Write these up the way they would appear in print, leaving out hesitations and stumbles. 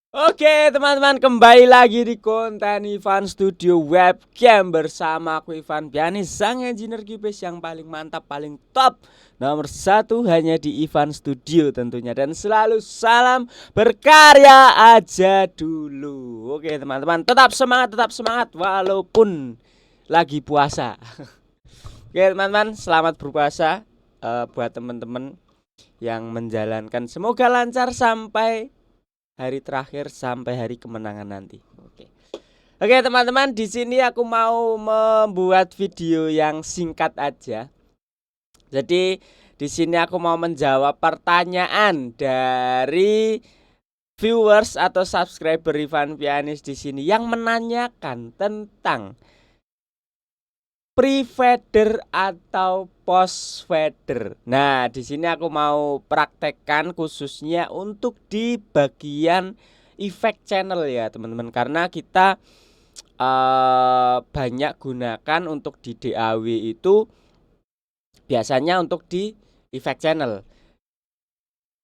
Oke teman-teman, kembali lagi di konten Ivan Studio Webcam bersama aku Ivan Pianis, sang engineer Cubase yang paling mantap, paling top, nomor satu hanya di Ivan Studio tentunya. Dan selalu salam berkarya aja dulu. Oke teman-teman, tetap semangat walaupun lagi puasa. Oke teman-teman, selamat berpuasa buat teman-teman yang menjalankan. Semoga lancar sampai hari terakhir, sampai hari kemenangan nanti. Oke teman-teman, di sini aku mau membuat video yang singkat aja. Jadi di sini aku mau menjawab pertanyaan dari viewers atau subscriber Ivan Pianis di sini yang menanyakan tentang pre-fader atau post-fader. Nah, di sini aku mau praktekkan khususnya untuk di bagian effect channel ya, teman-teman. Karena kita banyak gunakan untuk di DAW itu biasanya untuk di effect channel.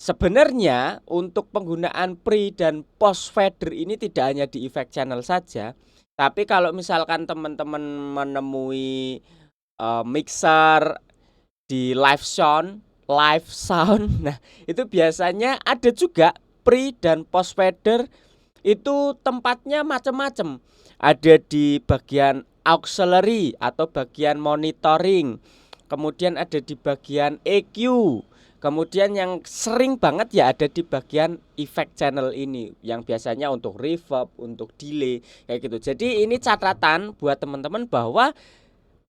Sebenarnya untuk penggunaan pre dan post fader ini tidak hanya di effect channel saja, tapi kalau misalkan teman-teman menemui mixer di live sound, nah itu biasanya ada juga pre dan post fader. Itu tempatnya macam-macam. Ada di bagian auxiliary atau bagian monitoring. Kemudian ada di bagian EQ. Kemudian yang sering banget ya ada di bagian effect channel ini, yang biasanya untuk reverb, untuk delay kayak gitu. Jadi ini catatan buat teman-teman bahwa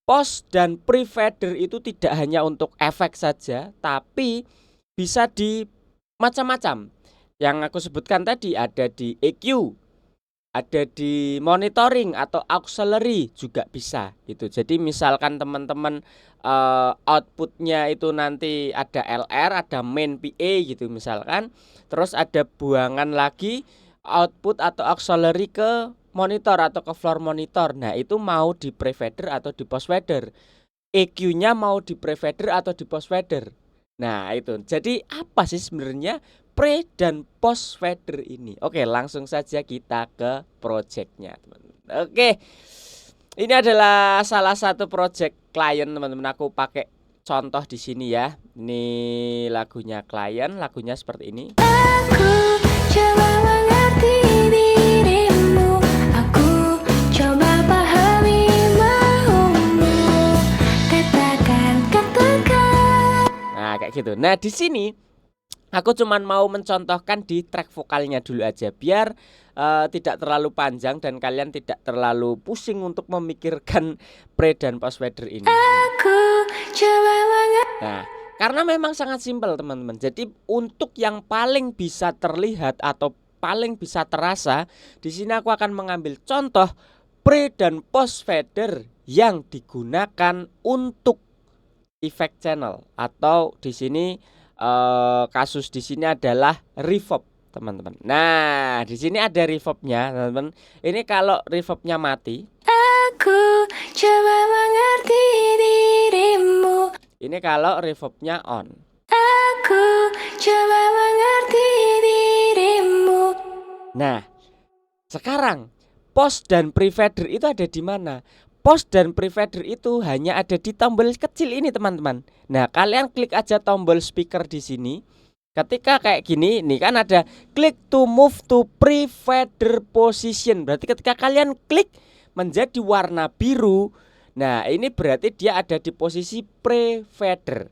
post dan pre-fader itu tidak hanya untuk efek saja, tapi bisa di macam-macam. Yang aku sebutkan tadi ada di EQ, ada di monitoring atau auxiliary juga bisa gitu. Jadi misalkan teman-teman outputnya itu nanti ada LR, ada main PA gitu misalkan, terus ada buangan lagi output atau auxiliary ke monitor atau ke floor monitor. Nah itu mau di pre-fader atau di post fader, EQ-nya mau di pre-fader atau di post fader. Nah itu, jadi apa sih sebenarnya pre dan post fader ini? Oke, langsung saja kita ke projectnya, teman-teman. Oke, ini adalah salah satu project klien teman-teman. Aku pakai contoh di sini ya. Ini lagunya klien, lagunya seperti ini. Aku coba mengerti dirimu, aku coba pahami maumu, katakan. Nah, kayak gitu. Nah, di sini aku cuman mau mencontohkan di track vokalnya dulu aja biar tidak terlalu panjang dan kalian tidak terlalu pusing untuk memikirkan pre dan post fader ini. Aku coba mengerti. Nah, karena memang sangat simpel teman-teman. Jadi untuk yang paling bisa terlihat atau paling bisa terasa, di sini aku akan mengambil contoh pre dan post fader yang digunakan untuk effect channel atau di sini kasus di sini adalah reverb, teman-teman. Nah, di sini ada reverbnya, teman-teman. Ini kalau reverbnya mati. Aku coba mengerti dirimu. Ini kalau reverbnya on. Aku coba mengerti dirimu. Nah, sekarang post dan pre-fader itu ada di mana? Post dan pre-fader itu hanya ada di tombol kecil ini, teman-teman. Nah, kalian klik aja tombol speaker di sini. Ketika kayak gini, nih kan ada click to move to pre-fader position. Berarti ketika kalian klik menjadi warna biru, nah ini berarti dia ada di posisi pre-fader.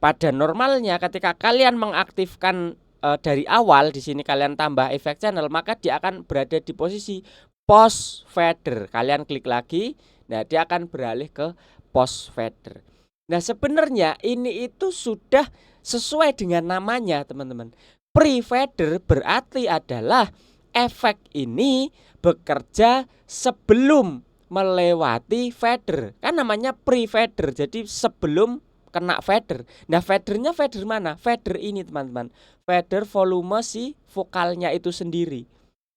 Pada normalnya ketika kalian mengaktifkan dari awal di sini kalian tambah effect channel, maka dia akan berada di posisi post fader. Kalian klik lagi, nah dia akan beralih ke post fader. Nah sebenarnya ini itu sudah sesuai dengan namanya, teman-teman. Pre-fader berarti adalah efek ini bekerja sebelum melewati fader. Kan namanya pre-fader, jadi sebelum kena fader. Nah fadernya fader mana? Fader ini, teman-teman. Fader volume si vokalnya itu sendiri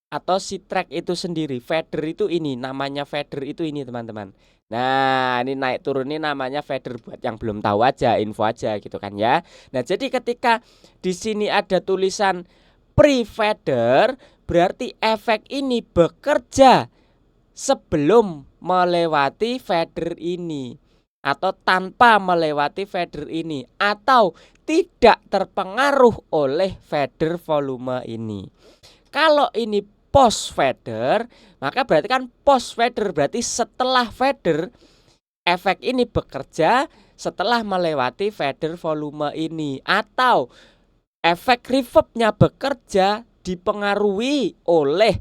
atau si track itu sendiri. Fader itu ini, namanya fader itu ini, teman-teman. Nah ini naik turun ini namanya fader, buat yang belum tahu aja, info aja gitu kan ya. Nah jadi ketika di sini ada tulisan pre-fader, berarti efek ini bekerja sebelum melewati fader ini, atau tanpa melewati fader ini, atau tidak terpengaruh oleh fader volume ini. Kalau ini post fader, maka berarti kan post fader, berarti setelah fader efek ini bekerja setelah melewati fader volume ini, atau efek reverbnya bekerja dipengaruhi oleh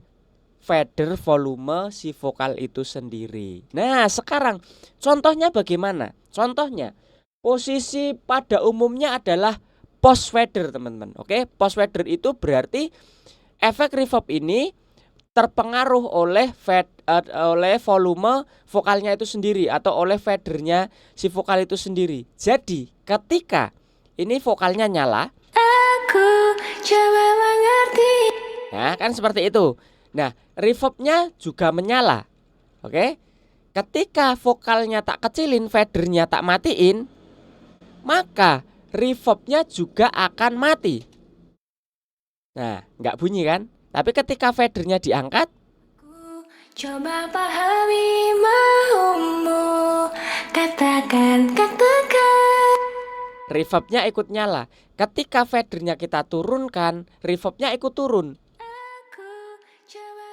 fader volume si vokal itu sendiri. Nah, sekarang contohnya bagaimana? Contohnya, posisi pada umumnya adalah post fader, teman-teman. Oke, post fader itu berarti efek reverb ini terpengaruh oleh volume vokalnya itu sendiri, atau oleh fadernya si vokal itu sendiri. Jadi, ketika ini vokalnya nyala, Aku coba mengerti. nah kan seperti itu. Nah, reverbnya juga menyala. Oke. Ketika vokalnya tak kecilin, fadernya tak matiin, maka reverbnya juga akan mati. Nah, nggak bunyi kan? Tapi ketika fadernya diangkat, Aku coba pahami maumu. Katakan, katakan. reverbnya ikut nyala. Ketika fadernya kita turunkan, reverbnya ikut turun, Aku coba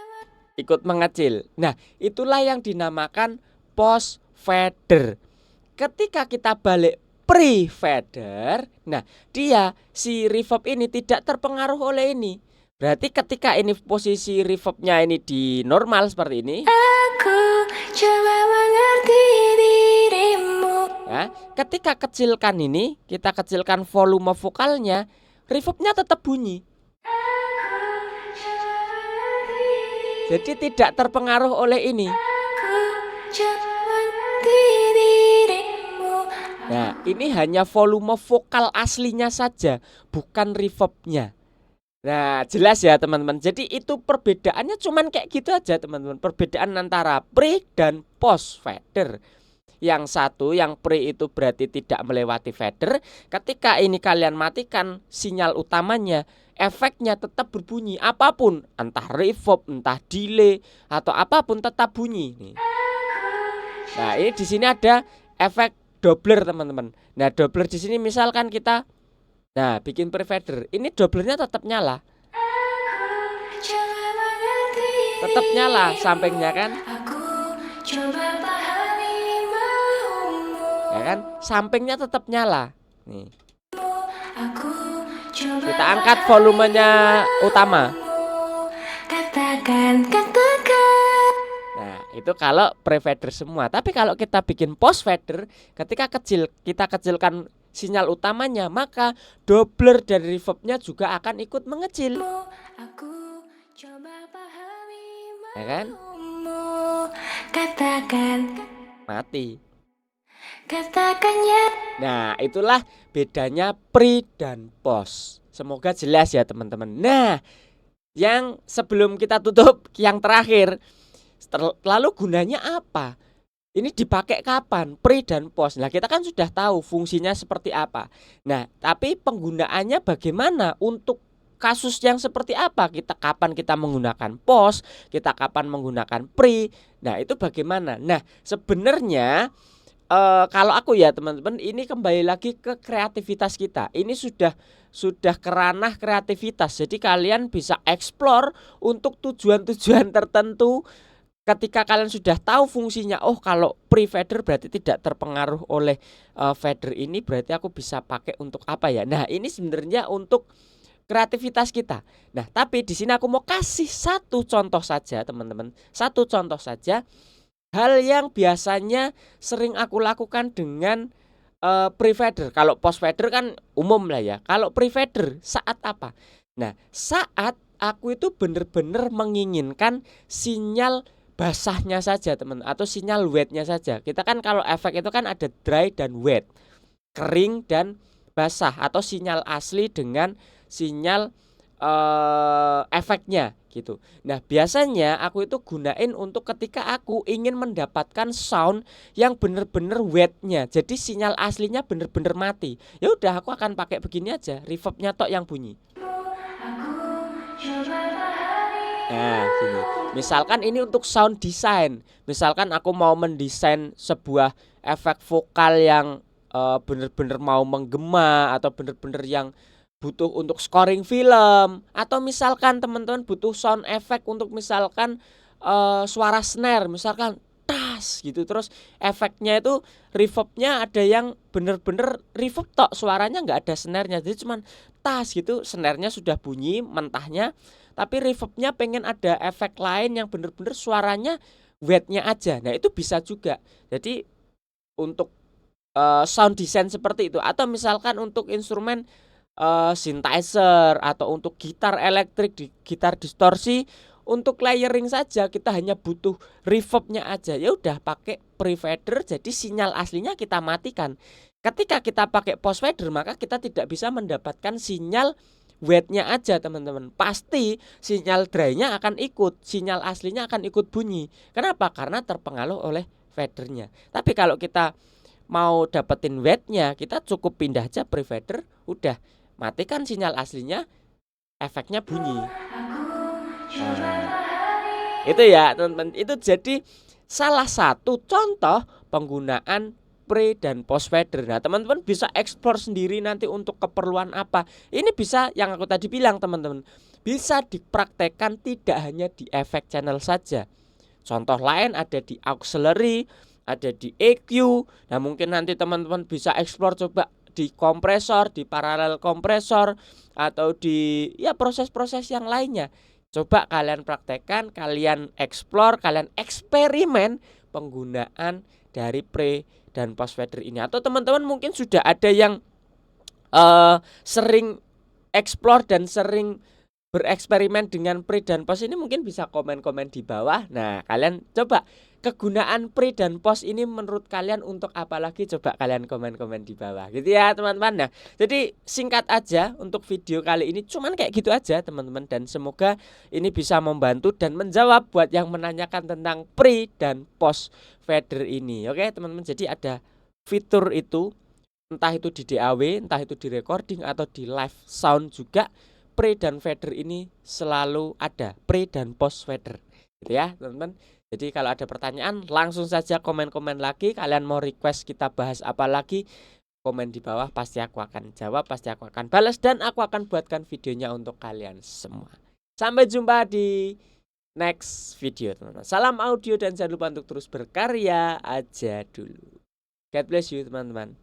ikut mengecil. Nah, itulah yang dinamakan post fader. Ketika kita balik pre fader, nah dia si reverb ini tidak terpengaruh oleh ini. Berarti ketika ini posisi reverbnya ini di normal seperti ini, Aku coba mengerti dirimu. ya, ketika kecilkan ini, kita kecilkan volume vokalnya, reverbnya tetap bunyi. Jadi tidak terpengaruh oleh ini. Aku coba mengerti dirimu. Nah, ini hanya volume vokal aslinya saja, bukan reverbnya. Nah, jelas ya teman-teman. Jadi itu perbedaannya cuman kayak gitu aja teman-teman. Perbedaan antara pre dan post fader. Yang satu, yang pre itu berarti tidak melewati fader. Ketika ini kalian matikan sinyal utamanya, efeknya tetap berbunyi apapun, entah reverb, entah delay, atau apapun tetap bunyi. Nah, ini di sini ada efek doubler teman-teman. Nah, doubler di sini misalkan kita bikin pre-fader, ini doublernya tetap nyala. Coba mengerti. Tetap nyala sampingnya kan? Aku coba pahami maumu. Ya kan? Sampingnya tetap nyala. Nih. Aku coba Kita angkat volumenya utama. Katakan, katakan. Nah, itu kalau pre-fader semua. Tapi kalau kita bikin post fader, ketika kita kecilkan sinyal utamanya, maka doubler dari reverbnya juga akan ikut mengecil. Aku coba pahami Ya kan? maumu. Katakan, Mati. katakannya. Nah, itulah bedanya pre dan post. Semoga jelas ya teman-teman. Nah, yang sebelum kita tutup, yang terakhir, lalu gunanya apa? Ini dipakai kapan? Pre dan post. Nah, kita kan sudah tahu fungsinya seperti apa. Nah, tapi penggunaannya bagaimana? Untuk kasus yang seperti apa? Kapan kita menggunakan post, kita kapan menggunakan pre. Nah, itu bagaimana? Nah, sebenarnya kalau aku ya teman-teman, ini kembali lagi ke kreativitas kita. Ini sudah ke ranah kreativitas. Jadi kalian bisa explore untuk tujuan-tujuan tertentu. Ketika kalian sudah tahu fungsinya, oh kalau pre-fader berarti tidak terpengaruh oleh fader ini, berarti aku bisa pakai untuk apa ya? Nah, ini sebenarnya untuk kreativitas kita. Nah, tapi di sini aku mau kasih satu contoh saja, teman-teman. Satu contoh saja hal yang biasanya sering aku lakukan dengan pre-fader. Kalau post-fader kan umum lah ya. Kalau pre-fader saat apa? Nah, saat aku itu benar-benar menginginkan sinyal basahnya saja teman, atau sinyal wetnya saja. Kita kan kalau efek itu kan ada dry dan wet, kering dan basah, atau sinyal asli dengan sinyal efeknya gitu. Nah, biasanya aku itu gunain untuk ketika aku ingin mendapatkan sound yang bener-bener wetnya. Jadi sinyal aslinya bener-bener mati. Ya udah, aku akan pakai begini aja, reverbnya tok yang bunyi. Aku coba pahami Nah, gini. Misalkan ini untuk sound design. Misalkan aku mau mendesain sebuah efek vokal yang bener-bener mau menggema atau bener-bener yang butuh untuk scoring film, atau misalkan teman-teman butuh sound effect untuk misalkan suara snare, misalkan tas gitu, terus efeknya itu reverbnya ada yang bener-bener reverb tok, suaranya nggak ada snare-nya, jadi cuman tas gitu, snare-nya sudah bunyi mentahnya, tapi reverbnya pengen ada efek lain yang bener-bener suaranya wet-nya aja. Nah itu bisa juga. Jadi untuk sound design seperti itu, atau misalkan untuk instrumen synthesizer atau untuk gitar elektrik, di gitar distorsi, untuk layering saja kita hanya butuh reverbnya aja. Ya udah pakai pre-fader, jadi sinyal aslinya kita matikan. Ketika kita pakai post fader, maka kita tidak bisa mendapatkan sinyal wet-nya aja, teman-teman. Pasti sinyal dry-nya akan ikut, sinyal aslinya akan ikut bunyi. Kenapa? Karena terpengaruh oleh fadernya. Tapi kalau kita mau dapetin wet-nya, kita cukup pindah aja pre-fader, udah matikan sinyal aslinya, efeknya bunyi. Nah, itu ya teman-teman. Itu jadi salah satu contoh penggunaan pre dan post fader. Nah, teman-teman bisa explore sendiri nanti untuk keperluan apa. Ini bisa yang aku tadi bilang, teman-teman. Bisa dipraktekkan tidak hanya di efek channel saja. Contoh lain ada di auxiliary, ada di EQ. Nah, mungkin nanti teman-teman bisa explore coba di kompresor, di paralel kompresor, atau di ya proses-proses yang lainnya. Coba kalian praktekkan, kalian explore, kalian eksperimen penggunaan dari pre dan post fader ini. Atau teman-teman mungkin sudah ada yang sering explore dan sering bereksperimen dengan pre dan post ini, mungkin bisa komen-komen di bawah. Nah, kalian coba kegunaan pre dan post ini menurut kalian untuk apa lagi, coba kalian komen-komen di bawah gitu ya teman-teman. Nah, jadi singkat aja untuk video kali ini, cuman kayak gitu aja teman-teman, dan semoga ini bisa membantu dan menjawab buat yang menanyakan tentang pre dan post fader ini. Oke teman-teman, jadi ada fitur itu, entah itu di DAW, entah itu di recording atau di live sound juga, pre dan fader ini selalu ada, pre dan post fader gitu ya teman-teman. Jadi kalau ada pertanyaan langsung saja komen-komen lagi. Kalian mau request kita bahas apa lagi, komen di bawah, pasti aku akan jawab, pasti aku akan balas, dan aku akan buatkan videonya untuk kalian semua. Sampai jumpa di next video teman-teman. Salam audio dan jangan lupa untuk terus berkarya aja dulu. God bless you teman-teman.